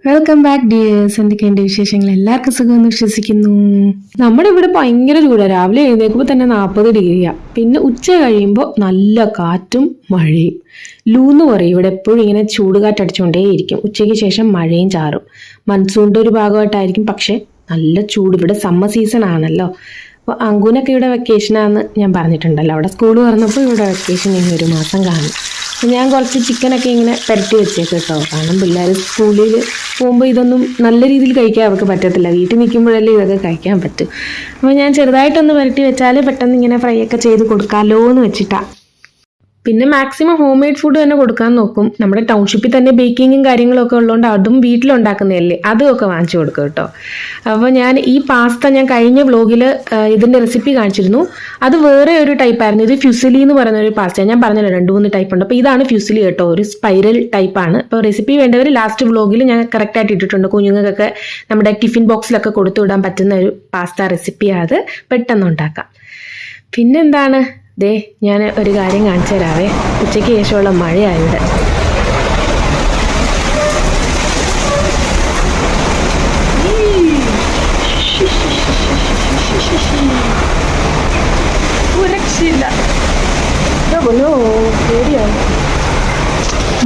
Welcome back dears. എന്തൊക്കെയുണ്ട് വിശേഷങ്ങൾ? എല്ലാവർക്കും സുഖമെന്ന് വിശ്വസിക്കുന്നു. നമ്മുടെ ഇവിടെ ഭയങ്കര ചൂടാണ്. രാവിലെ എഴുന്നേൽക്കുമ്പോൾ തന്നെ 40 ഡിഗ്രിയാണ്. പിന്നെ ഉച്ച കഴിയുമ്പോൾ നല്ല കാറ്റും മഴയും. ലൂന്ന് പറയും ഇവിടെ എപ്പോഴും ഇങ്ങനെ ചൂടുകാറ്റടിച്ചുകൊണ്ടേയിരിക്കും. ഉച്ചയ്ക്ക് ശേഷം മഴയും ചാറും. മൺസൂണിൻ്റെ ഒരു ഭാഗമായിട്ടായിരിക്കും, പക്ഷെ നല്ല ചൂട്. ഇവിടെ സമ്മർ സീസൺ ആണല്ലോ. അപ്പോൾ അങ്കുനൊക്കെ ഇവിടെ വെക്കേഷനാണെന്ന് ഞാൻ പറഞ്ഞിട്ടുണ്ടല്ലോ. അവിടെ സ്കൂൾ തുറന്നപ്പോൾ ഇവിടെ വെക്കേഷൻ ഇനി ഒരു മാസം കാണും. ഞാൻ കുറച്ച് ചിക്കനൊക്കെ ഇങ്ങനെ പുരട്ടി വെച്ചേക്ക് കേട്ടോ. കാരണം പിള്ളേർ സ്കൂളിൽ പോകുമ്പോൾ ഇതൊന്നും നല്ല രീതിയിൽ കഴിക്കാൻ അവർക്ക് പറ്റത്തില്ല. വീട്ടിൽ നിൽക്കുമ്പോഴല്ലേ ഇതൊക്കെ കഴിക്കാൻ പറ്റും. അപ്പോൾ ഞാൻ ചെറുതായിട്ടൊന്ന് പുരട്ടി വെച്ചാൽ പെട്ടെന്ന് ഇങ്ങനെ ഫ്രൈ ഒക്കെ ചെയ്ത് കൊടുക്കാമല്ലോ എന്ന് വെച്ചിട്ടാണ്. പിന്നെ മാക്സിമം ഹോം മെയ്ഡ് ഫുഡ് തന്നെ കൊടുക്കാൻ നോക്കും. നമ്മുടെ ടൗൺഷിപ്പിൽ തന്നെ ബേക്കിങ്ങും കാര്യങ്ങളൊക്കെ ഉള്ളതുകൊണ്ട് അതും വീട്ടിലുണ്ടാക്കുന്നതല്ലേ, അതുമൊക്കെ വാങ്ങിച്ചു കൊടുക്കും കേട്ടോ. അപ്പോൾ ഞാൻ ഈ പാസ്ത ഞാൻ കഴിഞ്ഞ വ്ലോഗിൽ ഇതിൻ്റെ റെസിപ്പി കാണിച്ചിരുന്നു. അത് വേറെ ഒരു ടൈപ്പായിരുന്നു. ഇത് ഫ്യൂസിലി എന്ന് പറയുന്ന ഒരു പാസ്ത. ഞാൻ പറഞ്ഞല്ലോ 2-3 ടൈപ്പ് ഉണ്ട്. അപ്പോൾ ഇതാണ് ഫ്യൂസിലി കേട്ടോ, ഒരു സ്പൈറൽ ടൈപ്പാണ്. അപ്പോൾ റെസിപ്പി വേണ്ടവർ ലാസ്റ്റ് വ്ലോഗിൽ ഞാൻ കറക്റ്റായിട്ട് ഇട്ടിട്ടുണ്ട്. കുഞ്ഞുങ്ങൾക്കൊക്കെ നമ്മുടെ ടിഫിൻ ബോക്സിലൊക്കെ കൊടുത്തു വിടാൻ പറ്റുന്ന ഒരു പാസ്ത റെസിപ്പിയാണ്. അത് പെട്ടെന്ന് ഉണ്ടാക്കാം. പിന്നെന്താണ്, ദേ ഞാൻ ഒരു കാര്യം കാണിച്ചു തരാവേ. ഉച്ചയ്ക്ക് ശേഷമുള്ള മഴയായിട്ട്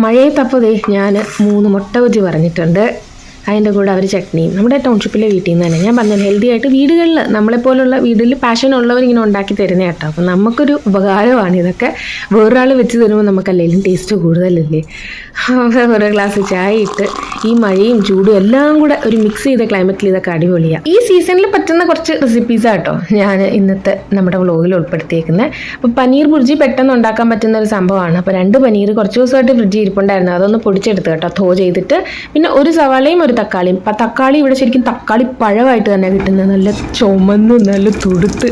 മഴയത്തപ്പോൾ ദേ ഞാൻ 3 മുട്ട ബജി പറഞ്ഞിട്ടുണ്ട്. അതിൻ്റെ കൂടെ അവർ ചട്നിയും. നമ്മുടെ ടൗൺഷിപ്പിലെ വീട്ടിൽ നിന്ന് തന്നെ ഞാൻ പറഞ്ഞത് ഹെൽത്തി ആയിട്ട് വീടുകളിൽ നമ്മളെപ്പോലുള്ള വീട്ടിൽ പാഷനുള്ളവർ ഇങ്ങനെ ഉണ്ടാക്കി തരുന്ന കേട്ടോ. അപ്പം നമുക്കൊരു ഉപകാരമാണ് ഇതൊക്കെ. വേറൊരാൾ വെച്ച് തരുമ്പോൾ നമുക്കല്ലെങ്കിലും ടേസ്റ്റ് കൂടുതലല്ലേ. ഓരോ ഗ്ലാസ് ചായ ഇട്ട് ഈ മഴയും ചൂടും എല്ലാം കൂടെ ഒരു മിക്സ് ചെയ്ത ക്ലൈമറ്റിൽ ഇതൊക്കെ അടിപൊളിയാണ്. ഈ സീസണിൽ പറ്റുന്ന കുറച്ച് റെസിപ്പീസാണ് കേട്ടോ ഞാൻ ഇന്നത്തെ നമ്മുടെ വ്ലോഗിൽ ഉൾപ്പെടുത്തിയേക്കുന്നത്. അപ്പോൾ പനീർ ബുർജി പെട്ടെന്ന് ഉണ്ടാക്കാൻ പറ്റുന്ന ഒരു സംഭവമാണ്. അപ്പോൾ 2 പനീർ കുറച്ച് ദിവസമായിട്ട് ഫ്രിഡ്ജിൽ ഇരിപ്പുണ്ടായിരുന്നു. അതൊന്ന് പൊടിച്ചെടുത്ത് കേട്ടോ, ധോ ചെയ്തിട്ട്. പിന്നെ ഒരു സവാളയും ഒരു തക്കാളിയും. തക്കാളി ഇവിടെ ശരിക്കും തക്കാളി പഴമായിട്ട് തന്നെ കിട്ടുന്നത്, നല്ല ചുമന്ന് നല്ല തുടുത്ത്.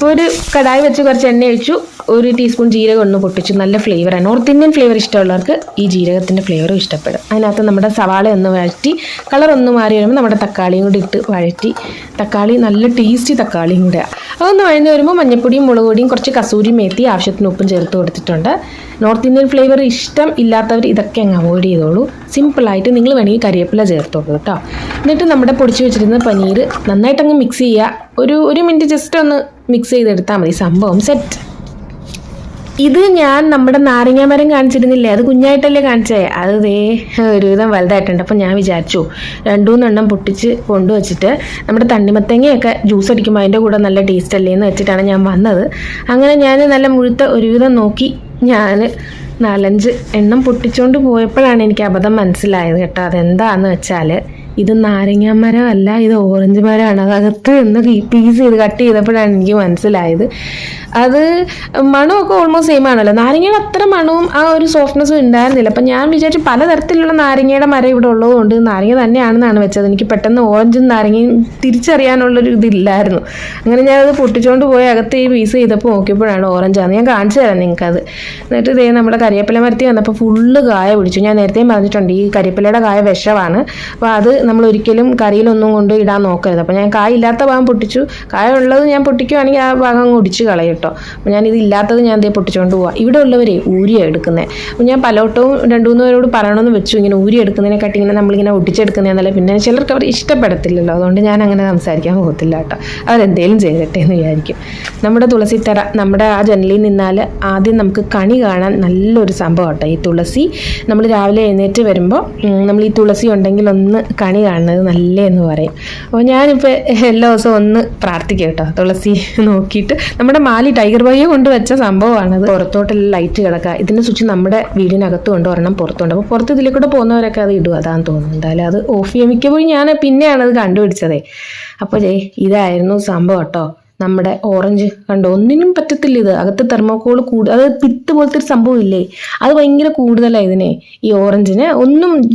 ഒരു കടായി വെച്ച് കുറച്ച് എണ്ണ ഒഴിച്ചു, 1 ടീസ്പൂൺ ജീരകം ഒന്ന് പൊട്ടിച്ചു. നല്ല ഫ്ലേവറാണ്. നോർത്ത് ഇന്ത്യൻ ഫ്ലേവർ ഇഷ്ടമുള്ളവർക്ക് ഈ ജീരകത്തിൻ്റെ ഫ്ലേവറും ഇഷ്ടപ്പെടും. അതിനകത്ത് നമ്മുടെ സവാള ഒന്ന് വഴറ്റി കളർ ഒന്ന് മാറി വരുമ്പോൾ നമ്മുടെ തക്കാളിയും കൂടി ഇട്ട് വഴറ്റി. തക്കാളി നല്ല ടേസ്റ്റി തക്കാളിയും കൂടെ. അതൊന്ന് വഴഞ്ഞ് വരുമ്പോൾ മഞ്ഞപ്പൊടിയും മുളക് പൊടിയും കുറച്ച് കസൂരി മേത്തി ആവശ്യത്തിന് ഉപ്പും ചേർത്ത് കൊടുത്തിട്ടുണ്ട്. നോർത്ത് ഇന്ത്യൻ ഫ്ലേവർ ഇഷ്ടം ഇല്ലാത്തവർ ഇതൊക്കെ അങ്ങ് അവോയ്ഡ് ചെയ്തോളൂ. സിമ്പിളായിട്ട് നിങ്ങൾ വേണമെങ്കിൽ കരിവേപ്പില ചേർത്തോളൂ കേട്ടോ. എന്നിട്ട് നമ്മുടെ പൊടിച്ച് വെച്ചിരുന്ന പനീർ നന്നായിട്ടങ്ങ് മിക്സ് ചെയ്യുക. ഒരു മിനിറ്റ് ജസ്റ്റ് ഒന്ന് മിക്സ് ചെയ്തെടുത്താൽ മതി. സംഭവം സെറ്റ്. ഇത് ഞാൻ നമ്മുടെ നാരങ്ങ മരം കാണിച്ചിരുന്നില്ലേ, അത് കുഞ്ഞായിട്ടല്ലേ കാണിച്ചേ. അത് ദേ ഒരുവിധം വലുതായിട്ടുണ്ട്. അപ്പം ഞാൻ വിചാരിച്ചു 2-3 എണ്ണം പൊട്ടിച്ച് കൊണ്ടുവച്ചിട്ട് നമ്മുടെ തണ്ണിമത്തങ്ങയൊക്കെ ജ്യൂസ് അടിക്കുമ്പോൾ അതിൻ്റെ കൂടെ നല്ല ടേസ്റ്റ് അല്ലേ എന്ന് വെച്ചിട്ടാണ് ഞാൻ വന്നത്. അങ്ങനെ ഞാൻ നല്ല മുഴുത്ത ഒരുവിധം നോക്കി ഞാൻ 4-5 എണ്ണം പൊട്ടിച്ചുകൊണ്ട് പോയപ്പോഴാണ് എനിക്ക് അബദ്ധം മനസ്സിലായത് കേട്ടോ. അതെന്താണെന്ന് വെച്ചാൽ ഇത് നാരങ്ങ മരമല്ല, ഇത് ഓറഞ്ച് മരമാണ്. അതകത്ത് നിന്ന് പീസ് ചെയ്ത് കട്ട് ചെയ്തപ്പോഴാണ് എനിക്ക് മനസ്സിലായത്. അത് മണമൊക്കെ ഓൾമോസ്റ്റ് സെയിം ആണല്ലോ. നാരങ്ങയുടെ അത്ര മണവും ആ ഒരു സോഫ്റ്റ്നെസ്സും ഉണ്ടായിരുന്നില്ല. അപ്പം ഞാൻ വിചാരിച്ചു പലതരത്തിലുള്ള നാരങ്ങയുടെ മരം ഇവിടെ ഉള്ളതുകൊണ്ട് നാരങ്ങ തന്നെയാണെന്നാണ് വെച്ചത്. എനിക്ക് പെട്ടെന്ന് ഓറഞ്ചും നാരങ്ങയും തിരിച്ചറിയാനുള്ളൊരു ഇതില്ലായിരുന്നു. അങ്ങനെ ഞാനത് പൊട്ടിച്ചുകൊണ്ട് പോയി അകത്ത് ഈ പീസ് ചെയ്തപ്പോൾ നോക്കിയപ്പോഴാണ് ഓറഞ്ചാണ്. ഞാൻ കാണിച്ചു തരാം നിങ്ങൾക്കത്. എന്നിട്ട് ഇതേ നമ്മുടെ കരിവേപ്പില മരത്തിൽ വന്നപ്പോൾ ഫുള്ള് കായ പിടിച്ചു. ഞാൻ നേരത്തെയും പറഞ്ഞിട്ടുണ്ട് ഈ കരിവേപ്പിലയുടെ കായ വിഷമാണ്. അപ്പോൾ അത് നമ്മൾ ഒരിക്കലും കറിയിലൊന്നും കൊണ്ട് ഇടാൻ നോക്കരുത്. അപ്പോൾ ഞാൻ കായ ഇല്ലാത്ത ഭാഗം പൊട്ടിച്ചു. കായ ഉള്ളത് ഞാൻ പൊട്ടിക്കുകയാണെങ്കിൽ ആ ഭാഗം അങ്ങ് ഒടിച്ച് കളയും കേട്ടോ. അപ്പോൾ ഞാൻ ഇതില്ലാത്തത് ഞാൻ ഇതേ പൊട്ടിച്ചുകൊണ്ട് പോവാം. ഇവിടെ ഉള്ളവരെ ഊരിയാണ് എടുക്കുന്നത്. അപ്പോൾ ഞാൻ പലവട്ടവും 2-3 പേരോട് പറയണമെന്ന് വെച്ചു, ഇങ്ങനെ ഊരി എടുക്കുന്നതിനെക്കാട്ടി ഇങ്ങനെ നമ്മളിങ്ങനെ ഒട്ടിച്ചെടുക്കുന്നതെന്നല്ല. പിന്നെ ചിലർക്ക് അവർ ഇഷ്ടപ്പെടത്തില്ലല്ലോ, അതുകൊണ്ട് ഞാൻ അങ്ങനെ സംസാരിക്കാൻ പോകത്തില്ല കേട്ടോ. അവരെന്തേലും ചെയ്തിട്ടെ എന്ന് വിചാരിക്കും. നമ്മുടെ തുളസിത്തറ നമ്മുടെ ആ ജനലിൽ നിന്നാൽ ആദ്യം നമുക്ക് കണി കാണാൻ നല്ലൊരു സംഭവം കേട്ടോ ഈ തുളസി. നമ്മൾ രാവിലെ എഴുന്നേറ്റ് വരുമ്പോൾ നമ്മൾ ഈ തുളസി ഉണ്ടെങ്കിൽ ഒന്ന് കണി കാണുന്നത് നല്ലതെന്ന് പറയും. അപ്പോൾ ഞാനിപ്പോൾ എല്ലാ ദിവസവും ഒന്ന് പ്രാർത്ഥിക്കും കേട്ടോ, തുളസി നോക്കിയിട്ട്. നമ്മുടെ മാലി ടൈഗർ ബൈയെ കൊണ്ടുവച്ച സംഭവമാണത്. പുറത്തോട്ടെല്ലാം ലൈറ്റ് കിടക്കുക. ഇതിൻ്റെ സ്വിച്ച് നമ്മുടെ വീടിനകത്തും ഉണ്ട്, ഒരെണ്ണം പുറത്തുണ്ട്. അപ്പോൾ പുറത്ത് ഇതിൽ കൂടെ പോകുന്നവരൊക്കെ അത് ഇടും, അതാന്ന് തോന്നുന്നു. എന്തായാലും അത് ഓഫ് ചെയ്യാൻ മിക്കപ്പോഴും ഞാൻ പിന്നെയാണ് അത് കണ്ടുപിടിച്ചതേ. അപ്പോൾ ഇതായിരുന്നു സംഭവം കേട്ടോ. നമ്മുടെ ഓറഞ്ച് കണ്ടോ, ഒന്നിനും പറ്റത്തില്ല. ഇത് അകത്ത് തെർമോക്കോൾ അത് പിത്ത് പോലത്തെ ഒരു സംഭവം ഇല്ലേ, അത് ഭയങ്കര കൂടുതലാണ് ഇതിനെ. ഈ ഓറഞ്ചിന്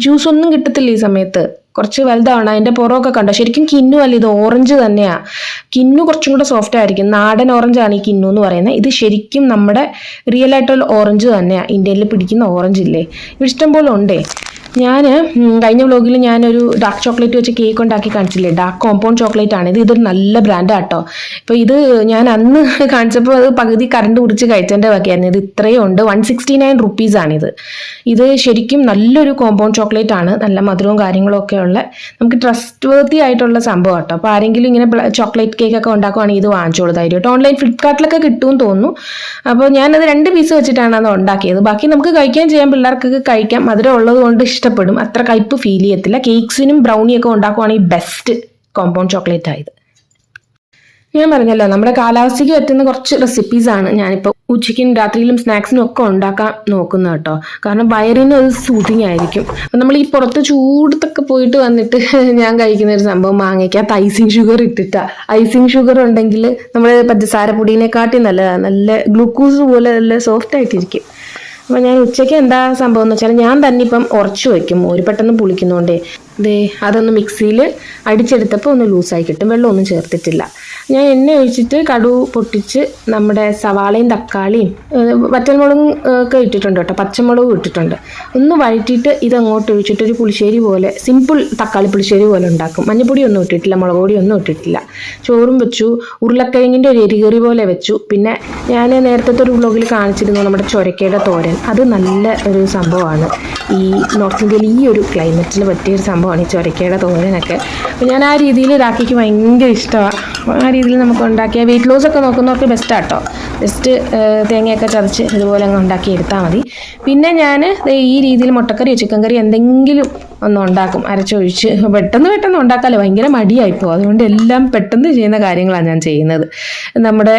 ജ്യൂസ് ഒന്നും കിട്ടത്തില്ല ഈ സമയത്ത്. കുറച്ച് വലുതാണ്. അതിൻ്റെ പുറമൊക്കെ കണ്ടോ, ശരിക്കും കിന്നു അല്ല, ഇത് ഓറഞ്ച് തന്നെയാണ്. കിന്നു കുറച്ചും കൂടെ സോഫ്റ്റ് ആയിരിക്കും. നാടൻ ഓറഞ്ചാണ് ഈ കിന്നു എന്ന് പറയുന്നത്. ഇത് ശരിക്കും നമ്മുടെ റിയൽ ആയിട്ടുള്ള ഓറഞ്ച് തന്നെയാണ്. ഇന്ത്യയിൽ പിടിക്കുന്ന ഓറഞ്ച് ഇല്ലേ, ഇഷ്ടം പോലെ ഉണ്ടേ. ഞാൻ കഴിഞ്ഞ വ്ലോഗിൽ ഞാനൊരു ഡാർക്ക് ചോക്ലേറ്റ് വെച്ച് കേക്ക് ഉണ്ടാക്കി കാണിച്ചില്ലേ, ഡാർക്ക് കോമ്പൗണ്ട് ചോക്ലേറ്റ് ആണ് ഇത്. ഇതൊരു നല്ല ബ്രാൻഡാണ് കേട്ടോ. ഇപ്പോൾ ഇത് ഞാൻ അന്ന് കാണിച്ചപ്പോൾ അത് പകുതി കറണ്ട് കുടിച്ച് കഴിച്ചതിൻ്റെ ബാക്കിയായിരുന്നു. ഇത് ഇത്രയും ഉണ്ട്. 169 റുപ്പീസാണിത്. ഇത് ശരിക്കും നല്ലൊരു കോമ്പൗണ്ട് ചോക്ലേറ്റ് ആണ്. നല്ല മധുരവും കാര്യങ്ങളും ഒക്കെ ഉള്ള, നമുക്ക് ട്രസ്റ്റ് വർത്തി ആയിട്ടുള്ള സംഭവം കേട്ടോ. അപ്പോൾ ആരെങ്കിലും ഇങ്ങനെ ചോക്ലേറ്റ് കേക്ക് ഒക്കെ ഉണ്ടാക്കുവാണെങ്കിൽ ഇത് വാങ്ങിച്ചോളൂ ധൈര്യമായിട്ട്. ഓൺലൈൻ ഫ്ലിപ്കാർട്ടിലൊക്കെ കിട്ടുമെന്ന് തോന്നുന്നു. അപ്പോൾ ഞാനത് 2 പീസ് വെച്ചിട്ടാണ് അത് ഉണ്ടാക്കിയത്. ബാക്കി നമുക്ക് കഴിക്കാൻ ചെയ്യാം, പിള്ളേർക്കൊക്കെ കഴിക്കാം. മധുരം ഉള്ളത് കൊണ്ട് ഇഷ്ടപ്പെടും, അത്ര കയ്പ്പ് ഫീൽ ചെയ്യത്തില്ല. കേക്ക്സിനും ബ്രൗണിയൊക്കെ ഉണ്ടാക്കുവാണെങ്കിൽ ബെസ്റ്റ് കോമ്പൗണ്ട് ചോക്ലേറ്റ് ആയത്. ഞാൻ പറഞ്ഞല്ലോ, നമ്മുടെ കാലാവസ്ഥയ്ക്ക് പറ്റുന്ന കുറച്ച് റെസിപ്പീസാണ് ഞാനിപ്പോൾ ഉച്ചയ്ക്കും രാത്രിയിലും സ്നാക്സിനും ഒക്കെ ഉണ്ടാക്കാൻ നോക്കുന്നത് കേട്ടോ. കാരണം വയറിന് അത് സൂത്തിങ് ആയിരിക്കും. അപ്പം നമ്മൾ ഈ പുറത്ത് ചൂടത്തൊക്കെ പോയിട്ട് വന്നിട്ട് ഞാൻ കഴിക്കുന്ന ഒരു സംഭവം മാങ്ങയ്ക്കകത്ത് ഐസിങ് ഷുഗർ ഇട്ടിട്ടാണ്. ഐസിങ് ഷുഗർ ഉണ്ടെങ്കിൽ നമ്മൾ പഞ്ചസാര പൊടിയിനെക്കാട്ടി നല്ലതാണ്. നല്ല ഗ്ലൂക്കോസ് പോലെ നല്ല സോഫ്റ്റ് ആയിട്ടിരിക്കും. അപ്പോൾ ഞാൻ ഉച്ചയ്ക്ക് എന്താ സംഭവം എന്ന് വെച്ചാൽ, ഞാൻ തന്നെ ഇപ്പം ഉറച്ചു വയ്ക്കും. ഒരു പെട്ടെന്ന് പുളിക്കുന്നതുകൊണ്ടേ അതൊന്ന് മിക്സിയിൽ അടിച്ചെടുത്തപ്പോൾ ഒന്ന് ലൂസായി കിട്ടും. വെള്ളമൊന്നും ചേർത്തിട്ടില്ല. ഞാൻ എണ്ണ ഒഴിച്ചിട്ട് കടുക് പൊട്ടിച്ച് നമ്മുടെ സവാളയും തക്കാളിയും വറ്റൽമുളകും ഒക്കെ ഇട്ടിട്ടുണ്ട് കേട്ടോ, പച്ചമുളകും ഇട്ടിട്ടുണ്ട്. ഒന്ന് വഴറ്റിയിട്ട് ഇതങ്ങോട്ട് ഒഴിച്ചിട്ട് ഒരു പുളിശ്ശേരി പോലെ, സിമ്പിൾ തക്കാളി പുളിശ്ശേരി പോലെ ഉണ്ടാക്കും. മഞ്ഞപ്പൊടി ഒന്നും ഇട്ടിട്ടില്ല, മുളക് പൊടി ഒന്നും ഇട്ടിട്ടില്ല. ചോറും വെച്ചു, ഉരുളക്കിഴങ്ങിൻ്റെ ഒരു എരികറി പോലെ വെച്ചു. പിന്നെ ഞാൻ നേരത്തെ ഒരു വ്ലോഗിൽ കാണിച്ചിരുന്നു നമ്മുടെ ചൊരക്കയുടെ തോരൻ. അത് നല്ല ഒരു സംഭവമാണ് ഈ നോർത്ത് ഇന്ത്യയിൽ ഈ ഒരു ക്ലൈമറ്റിന് പറ്റിയൊരു സംഭവമാണ് ഈ ചൊരക്കയുടെ തോരനൊക്കെ. അപ്പോൾ ഞാൻ ആ രീതിയിൽ രാഖിക്ക് ഭയങ്കര ഇഷ്ടമാണ്. ആ രീതിയിൽ നമുക്ക് ഉണ്ടാക്കിയാൽ വെയിറ്റ് ലോസ് ഒക്കെ നോക്കുന്നവർക്ക് ബെസ്റ്റാണ് കേട്ടോ. ജസ്റ്റ് തേങ്ങയൊക്കെ ചതച്ച് ഇതുപോലെ അങ്ങ് ഉണ്ടാക്കി എടുത്താൽ മതി. പിന്നെ ഞാൻ ഈ രീതിയിൽ മുട്ടക്കറിയോ ചിക്കൻ കറിയോ എന്തെങ്കിലും ഒന്ന് ഉണ്ടാക്കും, അരച്ചൊഴിച്ച്. പെട്ടെന്ന് ഉണ്ടാക്കാമല്ലോ, ഭയങ്കര മടിയായിപ്പോൾ. അതുകൊണ്ട് എല്ലാം പെട്ടെന്ന് ചെയ്യുന്ന കാര്യങ്ങളാണ് ഞാൻ ചെയ്യുന്നത്. നമ്മുടെ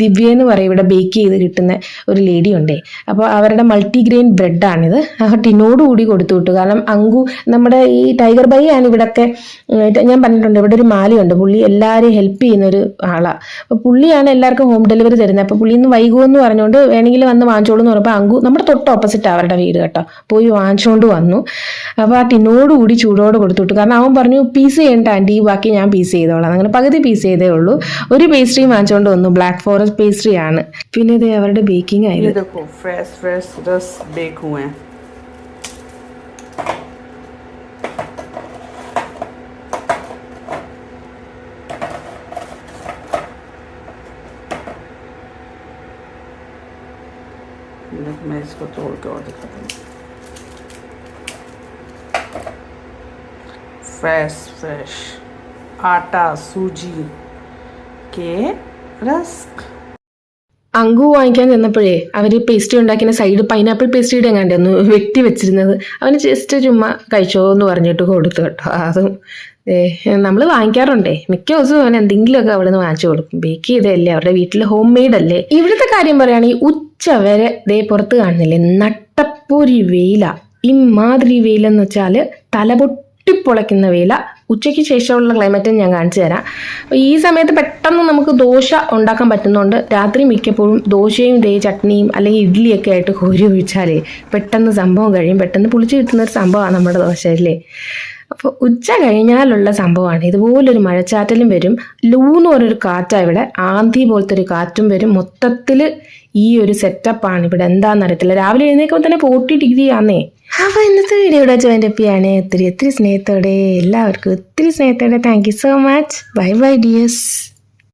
ദിവ്യ എന്ന് പറയും, ഇവിടെ ബേക്ക് ചെയ്ത് കിട്ടുന്ന ഒരു ലേഡി ഉണ്ടേ. അപ്പോൾ അവരുടെ മൾട്ടിഗ്രെയിൻ ബ്രെഡാണിത്. ടിന്നോട് കൂടി കൊടുത്തു വിട്ടു. കാരണം അങ്കു നമ്മുടെ ഈ ടൈഗർ ബൈ ആണ് ഇവിടെയൊക്കെ, ഞാൻ പറഞ്ഞിട്ടുണ്ട്, ഇവിടെ ഒരു മാലയുണ്ട്. പുള്ളി എല്ലാവരെയും ഹെൽപ്പ് ചെയ്യുന്നൊരു ആളാണ്. അപ്പോൾ പുള്ളിയാണ് എല്ലാവർക്കും ഹോം ഡെലിവറി തരുന്നത്. അപ്പോൾ പുള്ളി ഇന്ന് വൈകുമെന്ന് പറഞ്ഞുകൊണ്ട് വേണമെങ്കിൽ വന്ന് വാങ്ങിച്ചോളൂ എന്ന് പറഞ്ഞപ്പോൾ അങ്കു നമ്മുടെ തൊട്ട് ഓപ്പോസിറ്റ് അവരുടെ വീട് കേട്ടോ, പോയി വാങ്ങിച്ചുകൊണ്ട് വന്നു. അപ്പോൾ ആ ടിന്നോടുകൂടി ചൂടോട് കൊടുത്തുവിട്ടു. കാരണം അവൻ പറഞ്ഞു പീസ് ചെയ്യേണ്ട ആൻറ്റി, ബാക്കി ഞാൻ പീസ് ചെയ്തോളാം. അങ്ങനെ പകുതി പീസ് ചെയ്തേ ഉള്ളൂ. ഒരു പേസ്ട്രിയും വാങ്ങിച്ചുകൊണ്ട് വന്നു, ബ്ലാക്ക് ഫോറസ്റ്റ് പേസ്ട്രി ആണ്. പിന്നെ ഇത് അവരുടെ ബേക്കിംഗ് ആയിരുന്നു. मैं इसको तोड़ के और दिखाता हूँ. फ्रेश आटा सूजी के रस्क. അങ്കു വാങ്ങിക്കാൻ ചെന്നപ്പോഴേ അവർ പേസ്ട്രി ഉണ്ടാക്കിയ സൈഡ് പൈനാപ്പിൾ പേസ്ട്രിയുടെ എങ്ങാണ്ടായിരുന്നു വെട്ടി വെച്ചിരുന്നത്. അവന് ജസ്റ്റ് ചുമ്മാ കഴിച്ചോ എന്ന് പറഞ്ഞിട്ട് കൊടുത്തു കേട്ടോ. അതും നമ്മൾ വാങ്ങിക്കാറുണ്ടേ, മിക്ക ദിവസവും അവൻ എന്തെങ്കിലുമൊക്കെ അവിടെ നിന്ന് വാങ്ങിച്ചു കൊടുക്കും. ബേക്ക് ചെയ്തല്ലേ, അവരുടെ വീട്ടിൽ ഹോം മെയ്ഡ് അല്ലേ. ഇവിടുത്തെ കാര്യം പറയുകയാണെങ്കിൽ ഉച്ച വരെ പുറത്ത് കാണുന്നില്ലേ, നട്ടപ്പൊരി വെയില. ഇമാതിരി വെയിലെന്ന് വെച്ചാൽ തലപൊട്ടിപ്പൊളയ്ക്കുന്ന വെയില. ഉച്ചയ്ക്ക് ശേഷമുള്ള ക്ലൈമറ്റും ഞാൻ കാണിച്ചു തരാം. അപ്പോൾ ഈ സമയത്ത് പെട്ടെന്ന് നമുക്ക് ദോശ ഉണ്ടാക്കാൻ പറ്റുന്നതുകൊണ്ട് രാത്രി മിക്കപ്പോഴും ദോശയും ചട്നിയും അല്ലെങ്കിൽ ഇഡ്ഡലിയൊക്കെ ആയിട്ട് കോരി ഒഴിച്ചാലേ പെട്ടെന്ന് സംഭവം കഴിയും. പെട്ടെന്ന് പുളിച്ച് കിട്ടുന്നൊരു സംഭവമാണ് നമ്മുടെ ദോശ അല്ലേ. അപ്പോൾ ഉച്ച കഴിഞ്ഞാലുള്ള സംഭവമാണ്. ഇതുപോലൊരു മഴച്ചാറ്റലും വരും. ലൂന്ന് പറഞ്ഞൊരു കാറ്റാണ് ഇവിടെ, ആന്തി പോലത്തെ ഒരു കാറ്റും വരും. മൊത്തത്തിൽ ഈ ഒരു സെറ്റപ്പാണ് ഇവിടെ. എന്താണെന്നറിയത്തില്ല. രാവിലെ എഴുന്നേക്കുമ്പോൾ തന്നെ 40 ഡിഗ്രി ആന്നേ. അപ്പോൾ ഇന്നത്തെ വീഡിയോ ഇവിടെ വെച്ച് വേണ്ടപ്പിയാണ്. ഒത്തിരി സ്നേഹത്തോടെ എല്ലാവർക്കും ഒത്തിരി സ്നേഹത്തോടെ thank you so much. Bye bye dears.